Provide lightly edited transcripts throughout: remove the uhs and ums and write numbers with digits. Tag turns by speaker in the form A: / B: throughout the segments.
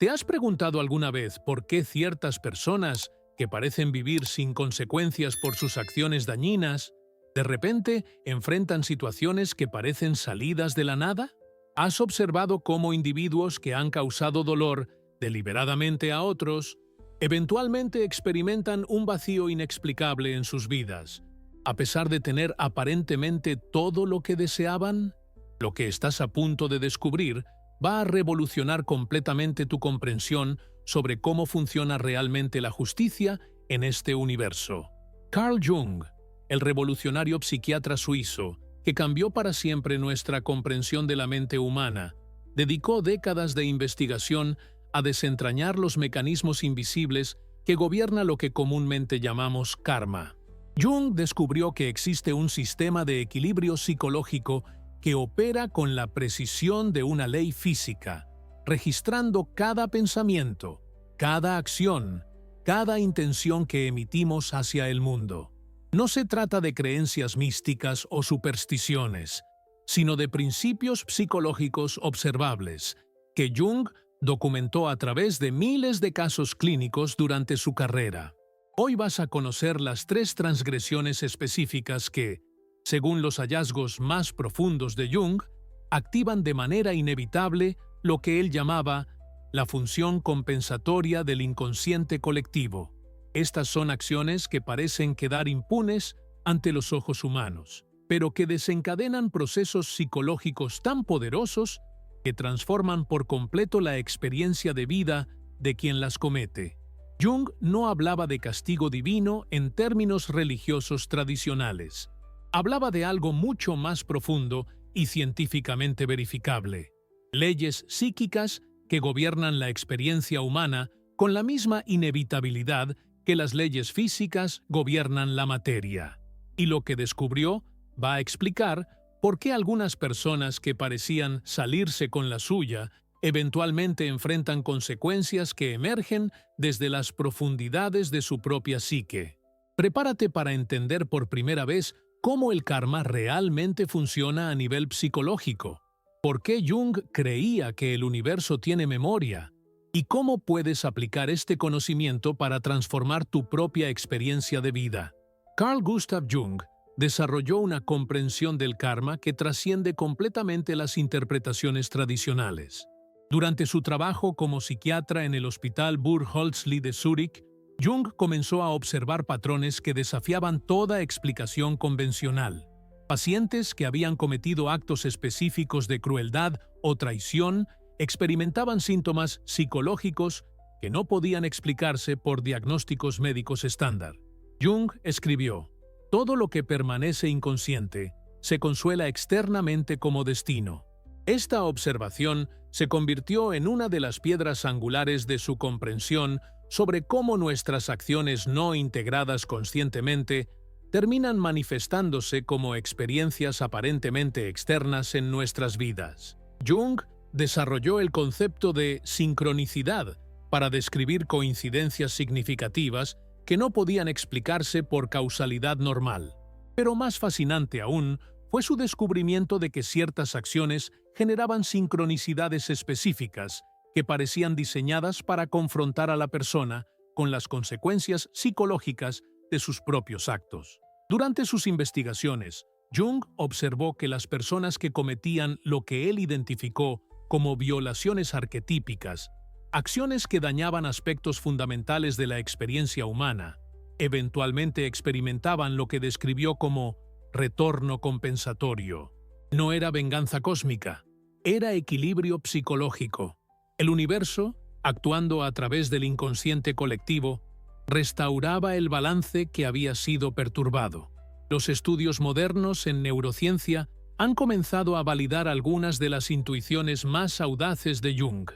A: ¿Te has preguntado alguna vez por qué ciertas personas que parecen vivir sin consecuencias por sus acciones dañinas, de repente enfrentan situaciones que parecen salidas de la nada? ¿Has observado cómo individuos que han causado dolor deliberadamente a otros, eventualmente experimentan un vacío inexplicable en sus vidas, a pesar de tener aparentemente todo lo que deseaban? Lo que estás a punto de descubrir va a revolucionar completamente tu comprensión sobre cómo funciona realmente la justicia en este universo. Carl Jung, el revolucionario psiquiatra suizo, que cambió para siempre nuestra comprensión de la mente humana, dedicó décadas de investigación a desentrañar los mecanismos invisibles que gobiernan lo que comúnmente llamamos karma. Jung descubrió que existe un sistema de equilibrio psicológico que opera con la precisión de una ley física, registrando cada pensamiento, cada acción, cada intención que emitimos hacia el mundo. No se trata de creencias místicas o supersticiones, sino de principios psicológicos observables, que Jung documentó a través de miles de casos clínicos durante su carrera. Hoy vas a conocer las 3 transgresiones específicas que, según los hallazgos más profundos de Jung, activan de manera inevitable lo que él llamaba la función compensatoria del inconsciente colectivo. Estas son acciones que parecen quedar impunes ante los ojos humanos, pero que desencadenan procesos psicológicos tan poderosos que transforman por completo la experiencia de vida de quien las comete. Jung no hablaba de castigo divino en términos religiosos tradicionales. Hablaba de algo mucho más profundo y científicamente verificable: leyes psíquicas que gobiernan la experiencia humana con la misma inevitabilidad que las leyes físicas gobiernan la materia. Y lo que descubrió va a explicar por qué algunas personas que parecían salirse con la suya eventualmente enfrentan consecuencias que emergen desde las profundidades de su propia psique. Prepárate para entender por primera vez cómo el karma realmente funciona a nivel psicológico, por qué Jung creía que el universo tiene memoria, y cómo puedes aplicar este conocimiento para transformar tu propia experiencia de vida. Carl Gustav Jung desarrolló una comprensión del karma que trasciende completamente las interpretaciones tradicionales. Durante su trabajo como psiquiatra en el Hospital Burghölzli de Zúrich, Jung comenzó a observar patrones que desafiaban toda explicación convencional. Pacientes que habían cometido actos específicos de crueldad o traición experimentaban síntomas psicológicos que no podían explicarse por diagnósticos médicos estándar. Jung escribió: «Todo lo que permanece inconsciente se consuela externamente como destino». Esta observación se convirtió en una de las piedras angulares de su comprensión sobre cómo nuestras acciones no integradas conscientemente terminan manifestándose como experiencias aparentemente externas en nuestras vidas. Jung desarrolló el concepto de sincronicidad para describir coincidencias significativas que no podían explicarse por causalidad normal. Pero más fascinante aún fue su descubrimiento de que ciertas acciones generaban sincronicidades específicas que parecían diseñadas para confrontar a la persona con las consecuencias psicológicas de sus propios actos. Durante sus investigaciones, Jung observó que las personas que cometían lo que él identificó como violaciones arquetípicas, acciones que dañaban aspectos fundamentales de la experiencia humana, eventualmente experimentaban lo que describió como retorno compensatorio. No era venganza cósmica, era equilibrio psicológico. El universo, actuando a través del inconsciente colectivo, restauraba el balance que había sido perturbado. Los estudios modernos en neurociencia han comenzado a validar algunas de las intuiciones más audaces de Jung.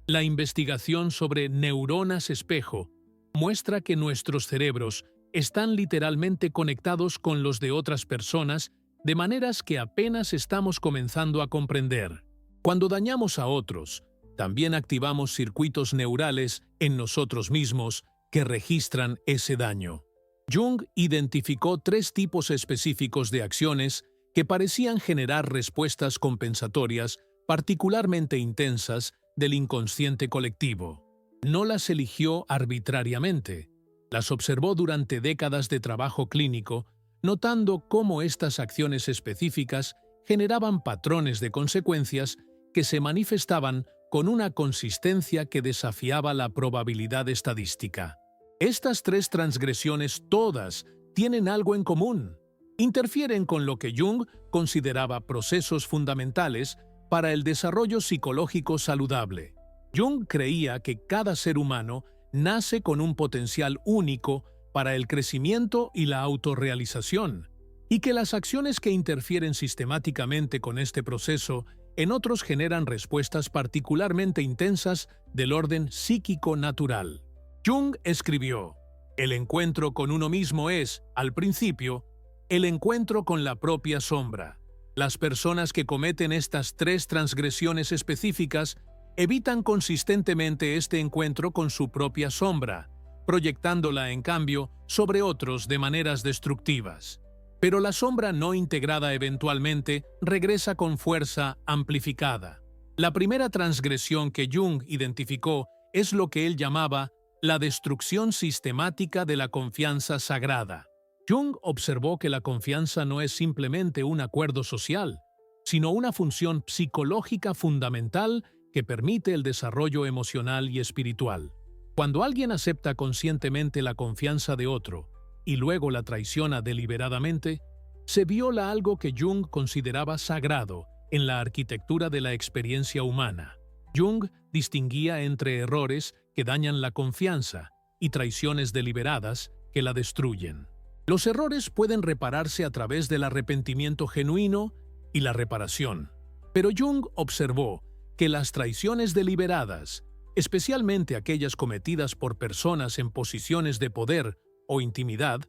A: La investigación sobre neuronas espejo muestra que nuestros cerebros están literalmente conectados con los de otras personas de maneras que apenas estamos comenzando a comprender. Cuando dañamos a otros, también activamos circuitos neurales en nosotros mismos que registran ese daño. Jung identificó 3 tipos específicos de acciones que parecían generar respuestas compensatorias particularmente intensas del inconsciente colectivo. No las eligió arbitrariamente. Las observó durante décadas de trabajo clínico, notando cómo estas acciones específicas generaban patrones de consecuencias que se manifestaban con una consistencia que desafiaba la probabilidad estadística. Estas tres transgresiones todas tienen algo en común. Interfieren con lo que Jung consideraba procesos fundamentales para el desarrollo psicológico saludable. Jung creía que cada ser humano nace con un potencial único para el crecimiento y la autorrealización, y que las acciones que interfieren sistemáticamente con este proceso en otros generan respuestas particularmente intensas del orden psíquico natural. Jung escribió: "El encuentro con uno mismo es, al principio, el encuentro con la propia sombra. Las personas que cometen estas tres transgresiones específicas evitan consistentemente este encuentro con su propia sombra, proyectándola, en cambio, sobre otros de maneras destructivas. Pero la sombra no integrada eventualmente regresa con fuerza amplificada. La primera transgresión que Jung identificó es lo que él llamaba la destrucción sistemática de la confianza sagrada. Jung observó que la confianza no es simplemente un acuerdo social, sino una función psicológica fundamental que permite el desarrollo emocional y espiritual. Cuando alguien acepta conscientemente la confianza de otro y luego la traiciona deliberadamente, se viola algo que Jung consideraba sagrado en la arquitectura de la experiencia humana. Jung distinguía entre errores que dañan la confianza y traiciones deliberadas que la destruyen. Los errores pueden repararse a través del arrepentimiento genuino y la reparación, pero Jung observó que las traiciones deliberadas, especialmente aquellas cometidas por personas en posiciones de poder o intimidad,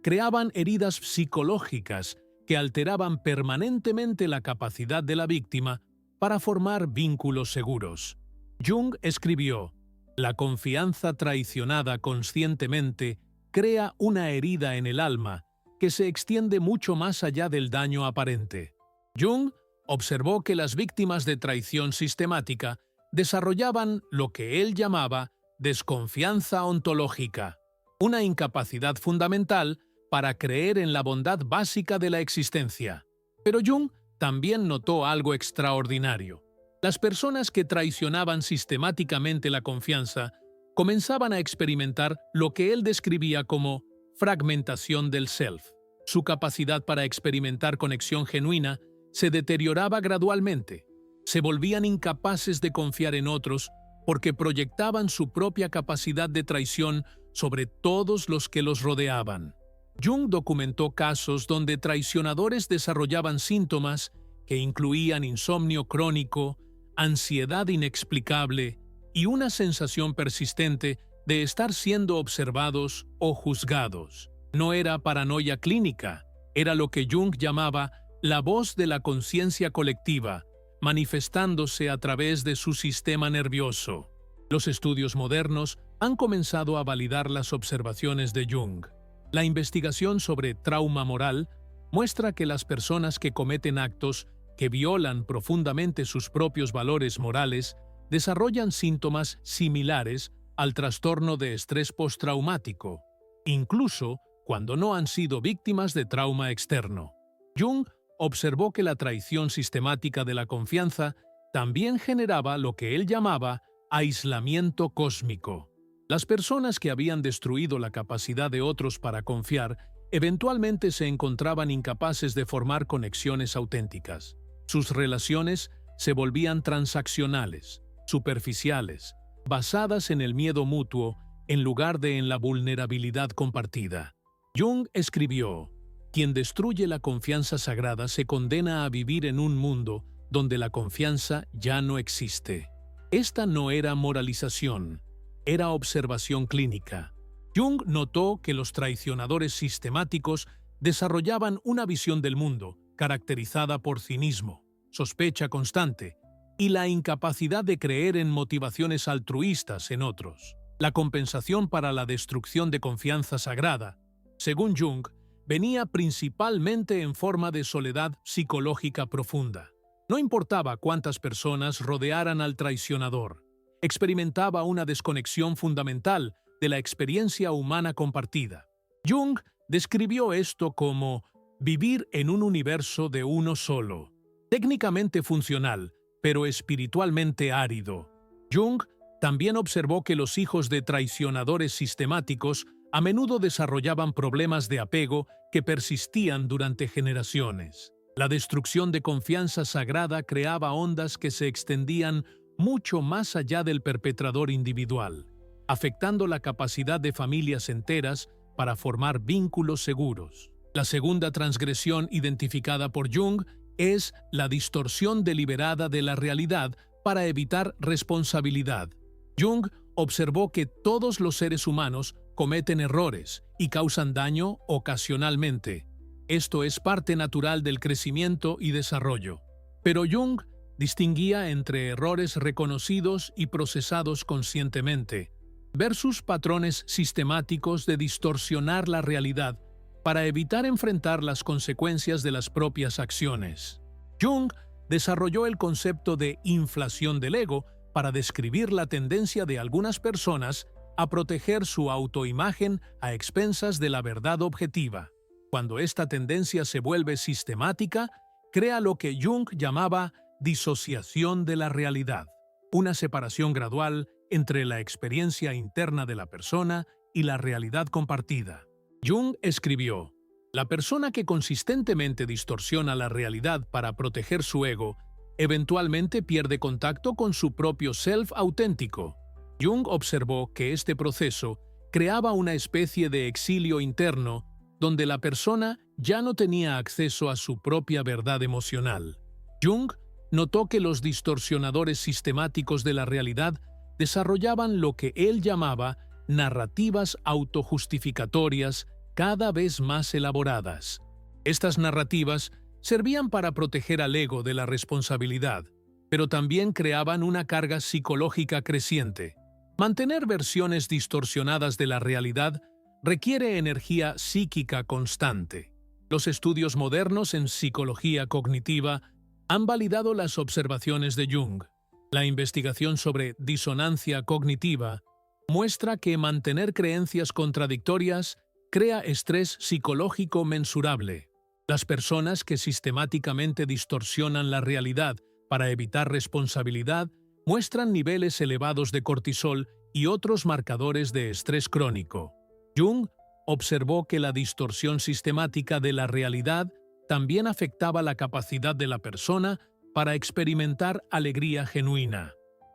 A: creaban heridas psicológicas que alteraban permanentemente la capacidad de la víctima para formar vínculos seguros. Jung escribió: "La confianza traicionada conscientemente crea una herida en el alma que se extiende mucho más allá del daño aparente". Jung observó que las víctimas de traición sistemática desarrollaban lo que él llamaba desconfianza ontológica, una incapacidad fundamental para creer en la bondad básica de la existencia. Pero Jung también notó algo extraordinario. Las personas que traicionaban sistemáticamente la confianza comenzaban a experimentar lo que él describía como fragmentación del self. Su capacidad para experimentar conexión genuina se deterioraba gradualmente. Se volvían incapaces de confiar en otros porque proyectaban su propia capacidad de traición sobre todos los que los rodeaban. Jung documentó casos donde traicionadores desarrollaban síntomas que incluían insomnio crónico, ansiedad inexplicable y una sensación persistente de estar siendo observados o juzgados. No era paranoia clínica, era lo que Jung llamaba la voz de la conciencia colectiva, manifestándose a través de su sistema nervioso. Los estudios modernos han comenzado a validar las observaciones de Jung. La investigación sobre trauma moral muestra que las personas que cometen actos que violan profundamente sus propios valores morales desarrollan síntomas similares al trastorno de estrés postraumático, incluso cuando no han sido víctimas de trauma externo. Jung observó que la traición sistemática de la confianza también generaba lo que él llamaba aislamiento cósmico. Las personas que habían destruido la capacidad de otros para confiar eventualmente se encontraban incapaces de formar conexiones auténticas. Sus relaciones se volvían transaccionales, superficiales, basadas en el miedo mutuo en lugar de en la vulnerabilidad compartida. Jung escribió: "Quien destruye la confianza sagrada se condena a vivir en un mundo donde la confianza ya no existe". Esta no era moralización, era observación clínica. Jung notó que los traicionadores sistemáticos desarrollaban una visión del mundo caracterizada por cinismo, sospecha constante y la incapacidad de creer en motivaciones altruistas en otros. La compensación para la destrucción de confianza sagrada, según Jung, venía principalmente en forma de soledad psicológica profunda. No importaba cuántas personas rodearan al traicionador, experimentaba una desconexión fundamental de la experiencia humana compartida. Jung describió esto como vivir en un universo de uno solo, técnicamente funcional, pero espiritualmente árido. Jung también observó que los hijos de traicionadores sistemáticos a menudo desarrollaban problemas de apego que persistían durante generaciones. La destrucción de confianza sagrada creaba ondas que se extendían mucho más allá del perpetrador individual, afectando la capacidad de familias enteras para formar vínculos seguros. La segunda transgresión identificada por Jung es la distorsión deliberada de la realidad para evitar responsabilidad. Jung observó que todos los seres humanos cometen errores y causan daño ocasionalmente. Esto es parte natural del crecimiento y desarrollo. Pero Jung distinguía entre errores reconocidos y procesados conscientemente, versus patrones sistemáticos de distorsionar la realidad para evitar enfrentar las consecuencias de las propias acciones. Jung desarrolló el concepto de inflación del ego para describir la tendencia de algunas personas a proteger su autoimagen a expensas de la verdad objetiva. Cuando esta tendencia se vuelve sistemática, crea lo que Jung llamaba disociación de la realidad, una separación gradual entre la experiencia interna de la persona y la realidad compartida. Jung escribió: la persona que consistentemente distorsiona la realidad para proteger su ego, eventualmente pierde contacto con su propio self auténtico. Jung observó que este proceso creaba una especie de exilio interno donde la persona ya no tenía acceso a su propia verdad emocional. Jung notó que los distorsionadores sistemáticos de la realidad desarrollaban lo que él llamaba narrativas autojustificatorias cada vez más elaboradas. Estas narrativas servían para proteger al ego de la responsabilidad, pero también creaban una carga psicológica creciente. Mantener versiones distorsionadas de la realidad requiere energía psíquica constante. Los estudios modernos en psicología cognitiva han validado las observaciones de Jung. La investigación sobre disonancia cognitiva muestra que mantener creencias contradictorias crea estrés psicológico mensurable. Las personas que sistemáticamente distorsionan la realidad para evitar responsabilidad muestran niveles elevados de cortisol y otros marcadores de estrés crónico. Jung observó que la distorsión sistemática de la realidad también afectaba la capacidad de la persona para experimentar alegría genuina.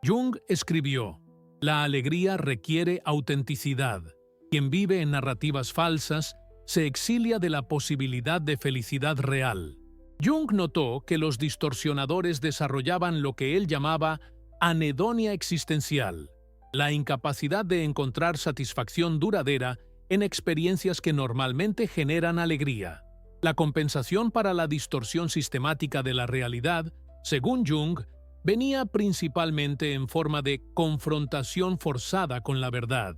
A: Jung escribió: la alegría requiere autenticidad. Quien vive en narrativas falsas se exilia de la posibilidad de felicidad real. Jung notó que los distorsionadores desarrollaban lo que él llamaba anedonia existencial, la incapacidad de encontrar satisfacción duradera en experiencias que normalmente generan alegría. La compensación para la distorsión sistemática de la realidad, según Jung, venía principalmente en forma de confrontación forzada con la verdad.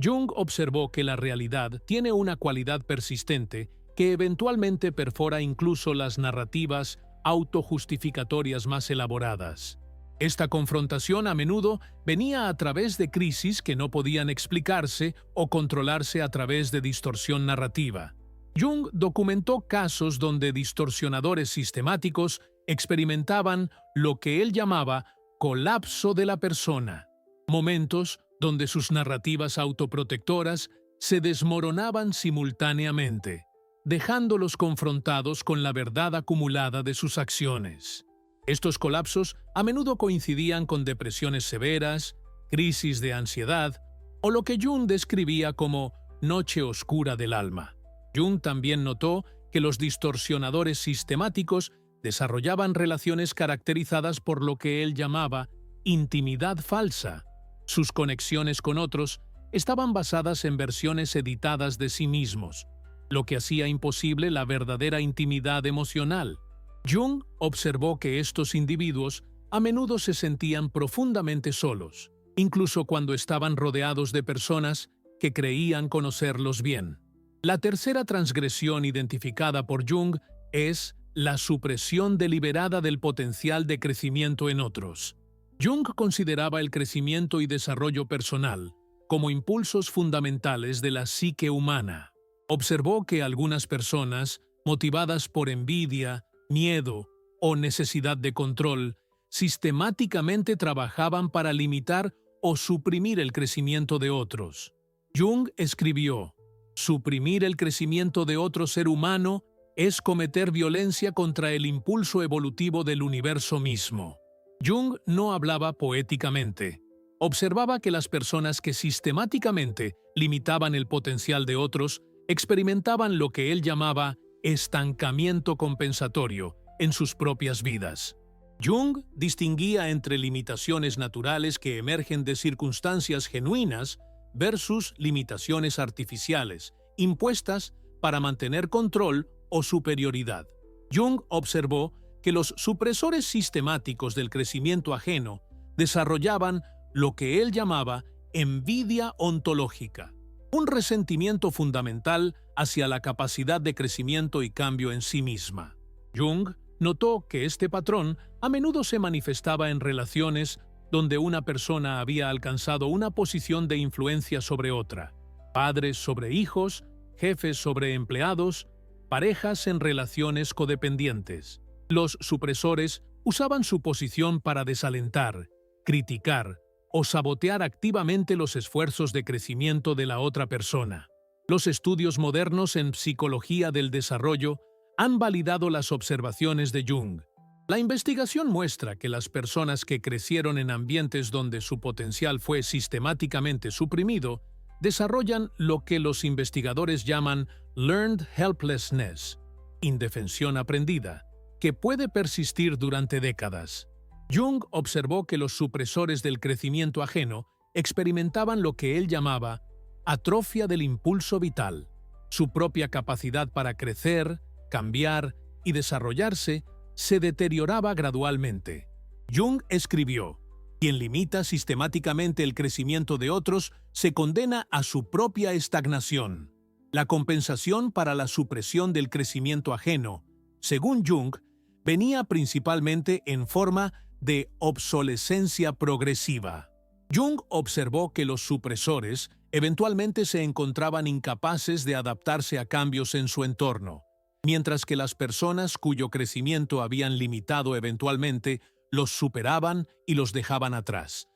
A: Jung observó que la realidad tiene una cualidad persistente que eventualmente perfora incluso las narrativas autojustificatorias más elaboradas. Esta confrontación a menudo venía a través de crisis que no podían explicarse o controlarse a través de distorsión narrativa. Jung documentó casos donde distorsionadores sistemáticos experimentaban lo que él llamaba colapso de la persona, momentos donde sus narrativas autoprotectoras se desmoronaban simultáneamente, dejándolos confrontados con la verdad acumulada de sus acciones. Estos colapsos a menudo coincidían con depresiones severas, crisis de ansiedad o lo que Jung describía como noche oscura del alma. Jung también notó que los distorsionadores sistemáticos desarrollaban relaciones caracterizadas por lo que él llamaba intimidad falsa. Sus conexiones con otros estaban basadas en versiones editadas de sí mismos, lo que hacía imposible la verdadera intimidad emocional. Jung observó que estos individuos a menudo se sentían profundamente solos, incluso cuando estaban rodeados de personas que creían conocerlos bien. La tercera transgresión identificada por Jung es la supresión deliberada del potencial de crecimiento en otros. Jung consideraba el crecimiento y desarrollo personal como impulsos fundamentales de la psique humana. Observó que algunas personas, motivadas por envidia, miedo o necesidad de control, sistemáticamente trabajaban para limitar o suprimir el crecimiento de otros. Jung escribió: «Suprimir el crecimiento de otro ser humano es cometer violencia contra el impulso evolutivo del universo mismo». Jung no hablaba poéticamente. Observaba que las personas que sistemáticamente limitaban el potencial de otros experimentaban lo que él llamaba estancamiento compensatorio en sus propias vidas. Jung distinguía entre limitaciones naturales que emergen de circunstancias genuinas versus limitaciones artificiales, impuestas para mantener control o superioridad. Jung observó que los supresores sistemáticos del crecimiento ajeno desarrollaban lo que él llamaba envidia ontológica, un resentimiento fundamental hacia la capacidad de crecimiento y cambio en sí misma. Jung notó que este patrón a menudo se manifestaba en relaciones donde una persona había alcanzado una posición de influencia sobre otra, padres sobre hijos, jefes sobre empleados, parejas en relaciones codependientes. Los supresores usaban su posición para desalentar, criticar o sabotear activamente los esfuerzos de crecimiento de la otra persona. Los estudios modernos en psicología del desarrollo han validado las observaciones de Jung. La investigación muestra que las personas que crecieron en ambientes donde su potencial fue sistemáticamente suprimido desarrollan lo que los investigadores llaman learned helplessness, indefensión aprendida, que puede persistir durante décadas. Jung observó que los supresores del crecimiento ajeno experimentaban lo que él llamaba atrofia del impulso vital. Su propia capacidad para crecer, cambiar y desarrollarse se deterioraba gradualmente. Jung escribió: «Quien limita sistemáticamente el crecimiento de otros se condena a su propia estagnación». La compensación para la supresión del crecimiento ajeno, según Jung, venía principalmente en forma de obsolescencia progresiva. Jung observó que los supresores eventualmente se encontraban incapaces de adaptarse a cambios en su entorno, mientras que las personas cuyo crecimiento habían limitado eventualmente los superaban y los dejaban atrás.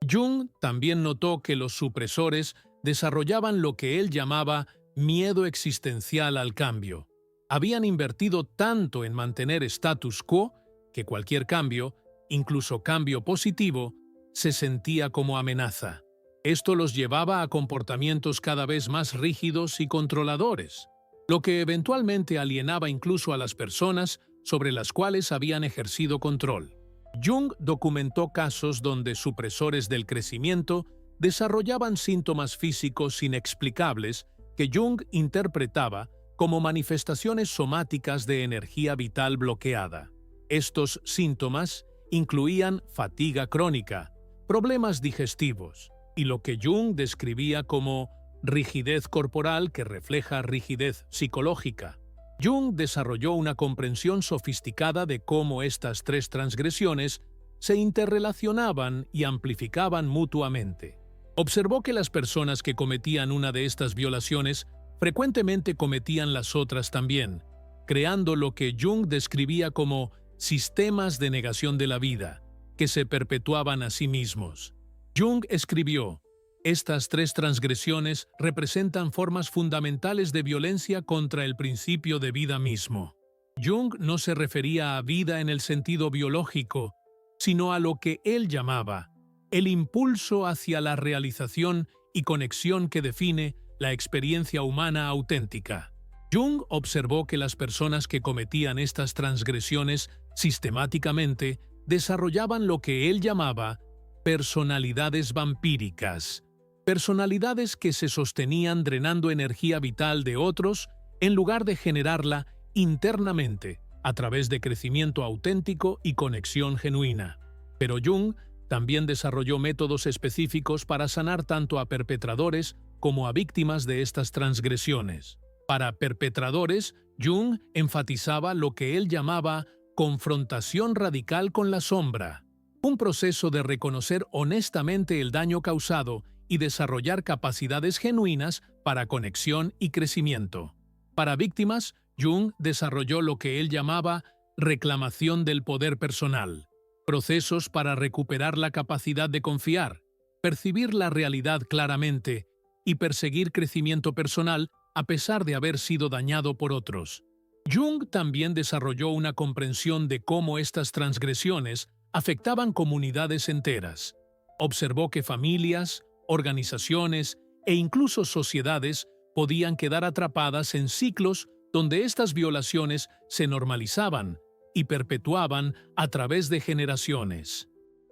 A: Jung también notó que los supresores desarrollaban lo que él llamaba miedo existencial al cambio. Habían invertido tanto en mantener status quo que cualquier cambio, incluso cambio positivo, se sentía como amenaza. Esto los llevaba a comportamientos cada vez más rígidos y controladores, lo que eventualmente alienaba incluso a las personas sobre las cuales habían ejercido control. Jung documentó casos donde supresores del crecimiento desarrollaban síntomas físicos inexplicables que Jung interpretaba como manifestaciones somáticas de energía vital bloqueada. Estos síntomas incluían fatiga crónica, problemas digestivos y lo que Jung describía como rigidez corporal que refleja rigidez psicológica. Jung desarrolló una comprensión sofisticada de cómo estas tres transgresiones se interrelacionaban y amplificaban mutuamente. Observó que las personas que cometían una de estas violaciones frecuentemente cometían las otras también, creando lo que Jung describía como sistemas de negación de la vida, que se perpetuaban a sí mismos. Jung escribió: «Estas tres transgresiones representan formas fundamentales de violencia contra el principio de vida mismo». Jung no se refería a vida en el sentido biológico, sino a lo que él llamaba el impulso hacia la realización y conexión que define la experiencia humana auténtica. Jung observó que las personas que cometían estas transgresiones sistemáticamente desarrollaban lo que él llamaba personalidades vampíricas, personalidades que se sostenían drenando energía vital de otros en lugar de generarla internamente a través de crecimiento auténtico y conexión genuina. Pero Jung también desarrolló métodos específicos para sanar tanto a perpetradores como a víctimas de estas transgresiones. Para perpetradores, Jung enfatizaba lo que él llamaba confrontación radical con la sombra, un proceso de reconocer honestamente el daño causado y desarrollar capacidades genuinas para conexión y crecimiento. Para víctimas, Jung desarrolló lo que él llamaba reclamación del poder personal, procesos para recuperar la capacidad de confiar, percibir la realidad claramente y perseguir crecimiento personal a pesar de haber sido dañado por otros. Jung también desarrolló una comprensión de cómo estas transgresiones afectaban comunidades enteras. Observó que familias, organizaciones e incluso sociedades podían quedar atrapadas en ciclos donde estas violaciones se normalizaban y perpetuaban a través de generaciones.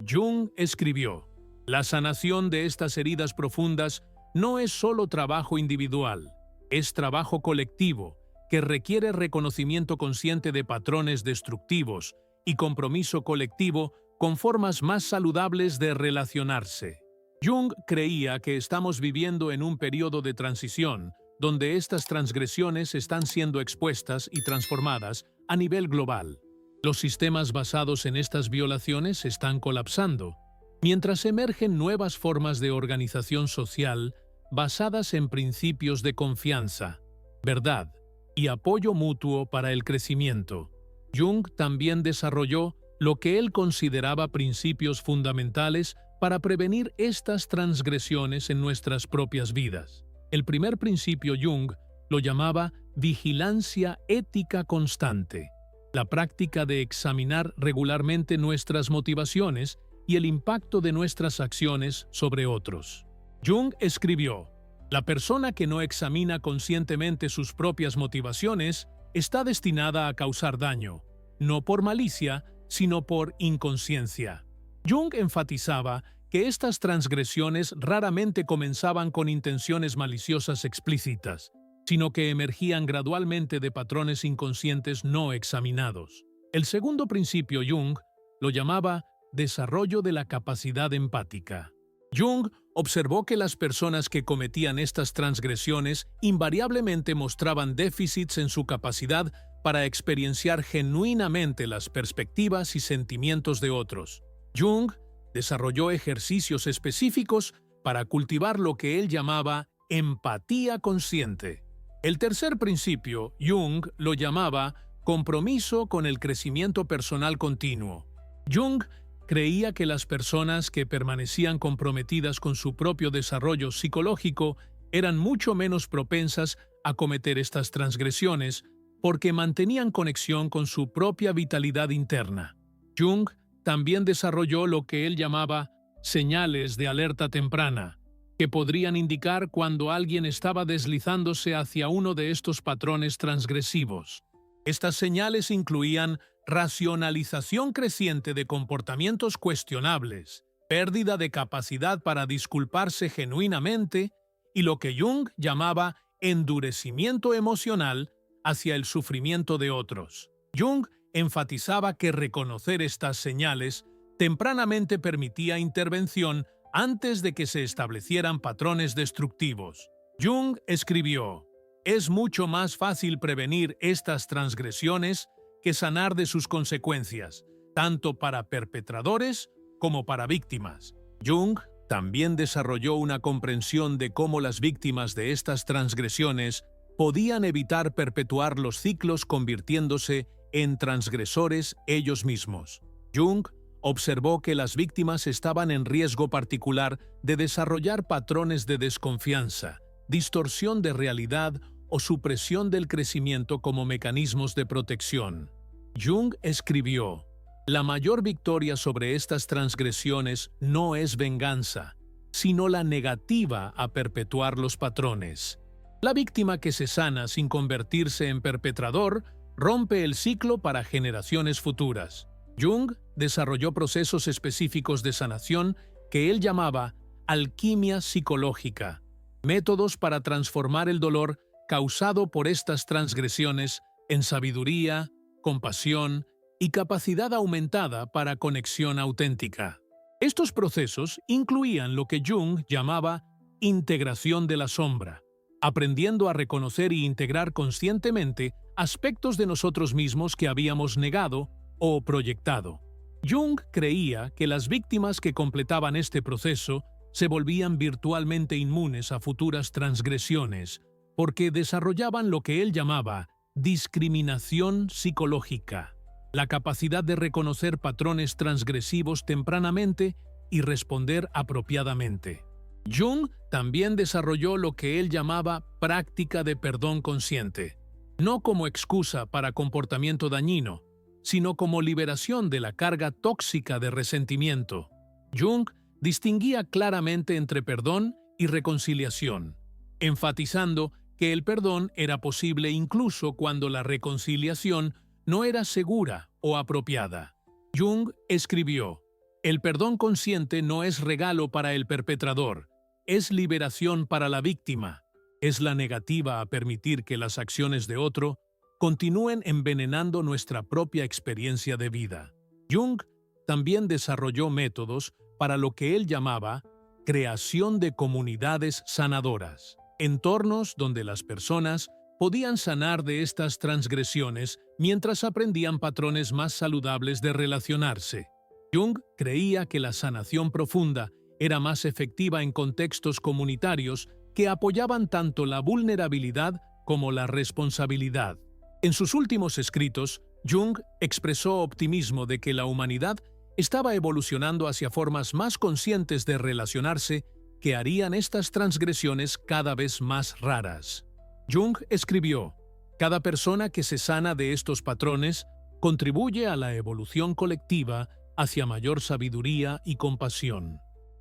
A: Jung escribió: "La sanación de estas heridas profundas no es solo trabajo individual, es trabajo colectivo que requiere reconocimiento consciente de patrones destructivos y compromiso colectivo con formas más saludables de relacionarse". Jung creía que estamos viviendo en un periodo de transición donde estas transgresiones están siendo expuestas y transformadas a nivel global. Los sistemas basados en estas violaciones están colapsando, mientras emergen nuevas formas de organización social basadas en principios de confianza, verdad y apoyo mutuo para el crecimiento. Jung también desarrolló lo que él consideraba principios fundamentales para prevenir estas transgresiones en nuestras propias vidas. El primer principio Jung lo llamaba vigilancia ética constante, la práctica de examinar regularmente nuestras motivaciones y el impacto de nuestras acciones sobre otros. Jung escribió: "La persona que no examina conscientemente sus propias motivaciones está destinada a causar daño, no por malicia, sino por inconsciencia". Jung enfatizaba que estas transgresiones raramente comenzaban con intenciones maliciosas explícitas, sino que emergían gradualmente de patrones inconscientes no examinados. El segundo principio Jung lo llamaba desarrollo de la capacidad empática. Jung observó que las personas que cometían estas transgresiones invariablemente mostraban déficits en su capacidad para experienciar genuinamente las perspectivas y sentimientos de otros. Jung desarrolló ejercicios específicos para cultivar lo que él llamaba empatía consciente. El tercer principio, Jung lo llamaba compromiso con el crecimiento personal continuo. Jung creía que las personas que permanecían comprometidas con su propio desarrollo psicológico eran mucho menos propensas a cometer estas transgresiones porque mantenían conexión con su propia vitalidad interna. Jung también desarrolló lo que él llamaba señales de alerta temprana, que podrían indicar cuando alguien estaba deslizándose hacia uno de estos patrones transgresivos. Estas señales incluían racionalización creciente de comportamientos cuestionables, pérdida de capacidad para disculparse genuinamente y lo que Jung llamaba endurecimiento emocional hacia el sufrimiento de otros. Jung enfatizaba que reconocer estas señales tempranamente permitía intervención antes de que se establecieran patrones destructivos. Jung escribió: "Es mucho más fácil prevenir estas transgresiones que sanar de sus consecuencias, tanto para perpetradores como para víctimas". Jung también desarrolló una comprensión de cómo las víctimas de estas transgresiones podían evitar perpetuar los ciclos convirtiéndose en transgresores ellos mismos. Jung observó que las víctimas estaban en riesgo particular de desarrollar patrones de desconfianza, distorsión de realidad o supresión del crecimiento como mecanismos de protección. Jung escribió: "La mayor victoria sobre estas transgresiones no es venganza, sino la negativa a perpetuar los patrones. La víctima que se sana sin convertirse en perpetrador rompe el ciclo para generaciones futuras". Jung desarrolló procesos específicos de sanación que él llamaba alquimia psicológica, métodos para transformar el dolor causado por estas transgresiones en sabiduría, compasión y capacidad aumentada para conexión auténtica. Estos procesos incluían lo que Jung llamaba integración de la sombra, aprendiendo a reconocer y integrar conscientemente aspectos de nosotros mismos que habíamos negado o proyectado. Jung creía que las víctimas que completaban este proceso se volvían virtualmente inmunes a futuras transgresiones, porque desarrollaban lo que él llamaba discriminación psicológica, la capacidad de reconocer patrones transgresivos tempranamente y responder apropiadamente. Jung también desarrolló lo que él llamaba práctica de perdón consciente, no como excusa para comportamiento dañino, sino como liberación de la carga tóxica de resentimiento. Jung distinguía claramente entre perdón y reconciliación, enfatizando que el perdón era posible incluso cuando la reconciliación no era segura o apropiada. Jung escribió: "El perdón consciente no es regalo para el perpetrador, es liberación para la víctima. Es la negativa a permitir que las acciones de otro continúen envenenando nuestra propia experiencia de vida". Jung también desarrolló métodos para lo que él llamaba creación de comunidades sanadoras, entornos donde las personas podían sanar de estas transgresiones mientras aprendían patrones más saludables de relacionarse. Jung creía que la sanación profunda era más efectiva en contextos comunitarios que apoyaban tanto la vulnerabilidad como la responsabilidad. En sus últimos escritos, Jung expresó optimismo de que la humanidad estaba evolucionando hacia formas más conscientes de relacionarse que harían estas transgresiones cada vez más raras. Jung escribió: "Cada persona que se sana de estos patrones contribuye a la evolución colectiva hacia mayor sabiduría y compasión".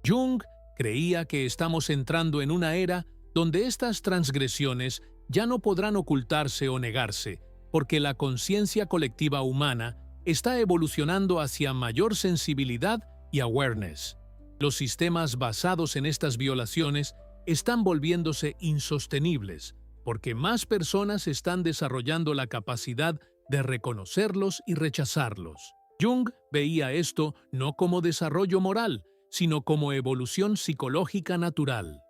A: Jung creía que estamos entrando en una era donde estas transgresiones ya no podrán ocultarse o negarse, porque la conciencia colectiva humana está evolucionando hacia mayor sensibilidad y awareness. Los sistemas basados en estas violaciones están volviéndose insostenibles, porque más personas están desarrollando la capacidad de reconocerlos y rechazarlos. Jung veía esto no como desarrollo moral, sino como evolución psicológica natural.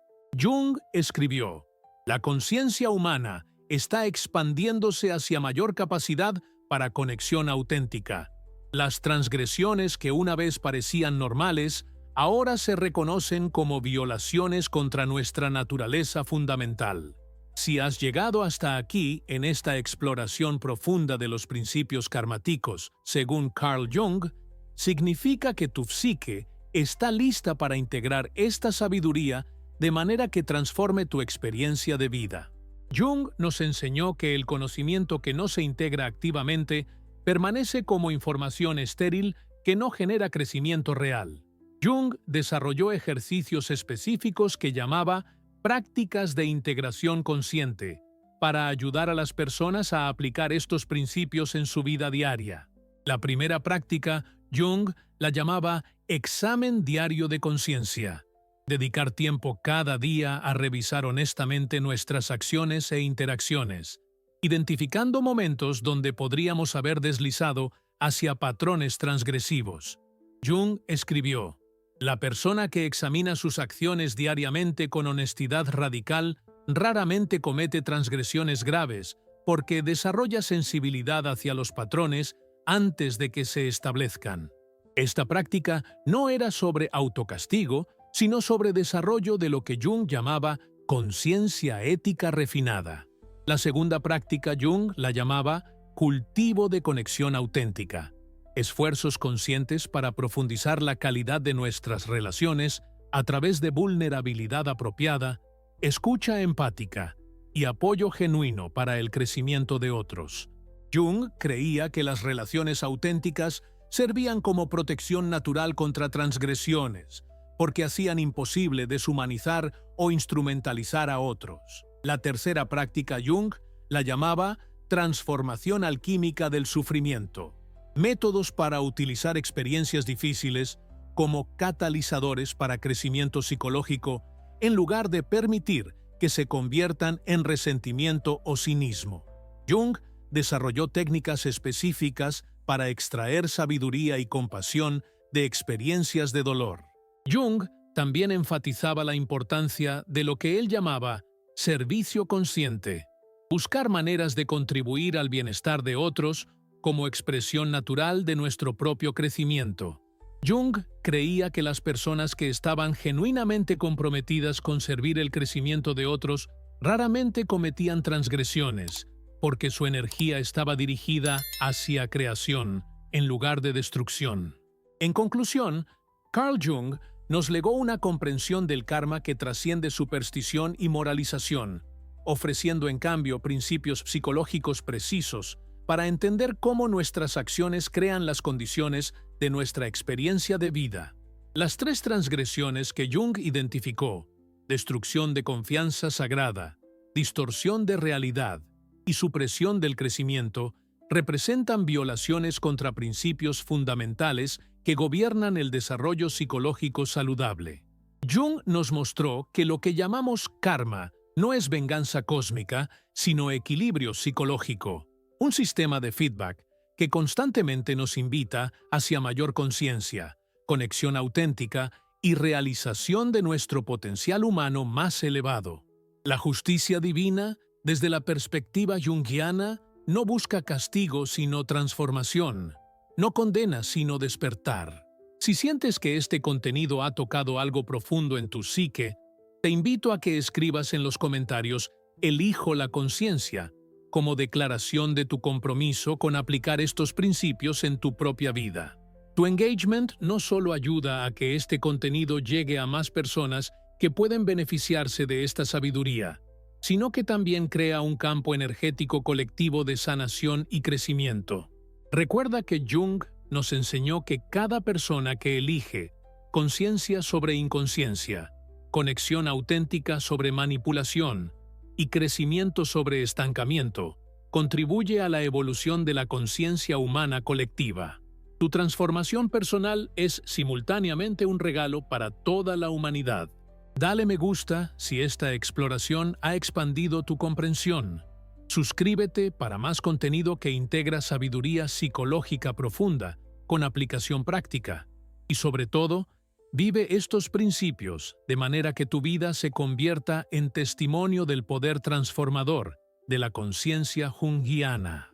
A: Jung escribió: "La conciencia humana está expandiéndose hacia mayor capacidad para conexión auténtica. Las transgresiones que una vez parecían normales, ahora se reconocen como violaciones contra nuestra naturaleza fundamental". Si has llegado hasta aquí en esta exploración profunda de los principios karmáticos, según Carl Jung, significa que tu psique está lista para integrar esta sabiduría de manera que transforme tu experiencia de vida. Jung nos enseñó que el conocimiento que no se integra activamente permanece como información estéril que no genera crecimiento real. Jung desarrolló ejercicios específicos que llamaba prácticas de integración consciente para ayudar a las personas a aplicar estos principios en su vida diaria. La primera práctica, Jung la llamaba examen diario de conciencia. Dedicar tiempo cada día a revisar honestamente nuestras acciones e interacciones, identificando momentos donde podríamos haber deslizado hacia patrones transgresivos. Jung escribió: "La persona que examina sus acciones diariamente con honestidad radical raramente comete transgresiones graves porque desarrolla sensibilidad hacia los patrones antes de que se establezcan". Esta práctica no era sobre autocastigo, sino sobre desarrollo de lo que Jung llamaba conciencia ética refinada. La segunda práctica Jung la llamaba cultivo de conexión auténtica. Esfuerzos conscientes para profundizar la calidad de nuestras relaciones a través de vulnerabilidad apropiada, escucha empática y apoyo genuino para el crecimiento de otros. Jung creía que las relaciones auténticas servían como protección natural contra transgresiones, porque hacían imposible deshumanizar o instrumentalizar a otros. La tercera práctica Jung la llamaba transformación alquímica del sufrimiento. Métodos para utilizar experiencias difíciles como catalizadores para crecimiento psicológico en lugar de permitir que se conviertan en resentimiento o cinismo. Jung desarrolló técnicas específicas para extraer sabiduría y compasión de experiencias de dolor. Jung también enfatizaba la importancia de lo que él llamaba servicio consciente. Buscar maneras de contribuir al bienestar de otros como expresión natural de nuestro propio crecimiento. Jung creía que las personas que estaban genuinamente comprometidas con servir el crecimiento de otros raramente cometían transgresiones, porque su energía estaba dirigida hacia creación en lugar de destrucción. En conclusión, Carl Jung nos legó una comprensión del karma que trasciende superstición y moralización, ofreciendo en cambio principios psicológicos precisos para entender cómo nuestras acciones crean las condiciones de nuestra experiencia de vida. Las tres transgresiones que Jung identificó, destrucción de confianza sagrada, distorsión de realidad y supresión del crecimiento, representan violaciones contra principios fundamentales que gobiernan el desarrollo psicológico saludable. Jung nos mostró que lo que llamamos karma no es venganza cósmica, sino equilibrio psicológico, un sistema de feedback que constantemente nos invita hacia mayor conciencia, conexión auténtica y realización de nuestro potencial humano más elevado. La justicia divina, desde la perspectiva junguiana, no busca castigo sino transformación, no condena sino despertar. Si sientes que este contenido ha tocado algo profundo en tu psique, te invito a que escribas en los comentarios «Elijo la conciencia», como declaración de tu compromiso con aplicar estos principios en tu propia vida. Tu engagement no solo ayuda a que este contenido llegue a más personas que pueden beneficiarse de esta sabiduría, sino que también crea un campo energético colectivo de sanación y crecimiento. Recuerda que Jung nos enseñó que cada persona que elige conciencia sobre inconsciencia, conexión auténtica sobre manipulación y crecimiento sobre estancamiento, contribuye a la evolución de la conciencia humana colectiva. Tu transformación personal es simultáneamente un regalo para toda la humanidad. Dale me gusta si esta exploración ha expandido tu comprensión. Suscríbete para más contenido que integra sabiduría psicológica profunda con aplicación práctica. Y sobre todo, vive estos principios de manera que tu vida se convierta en testimonio del poder transformador de la conciencia junguiana.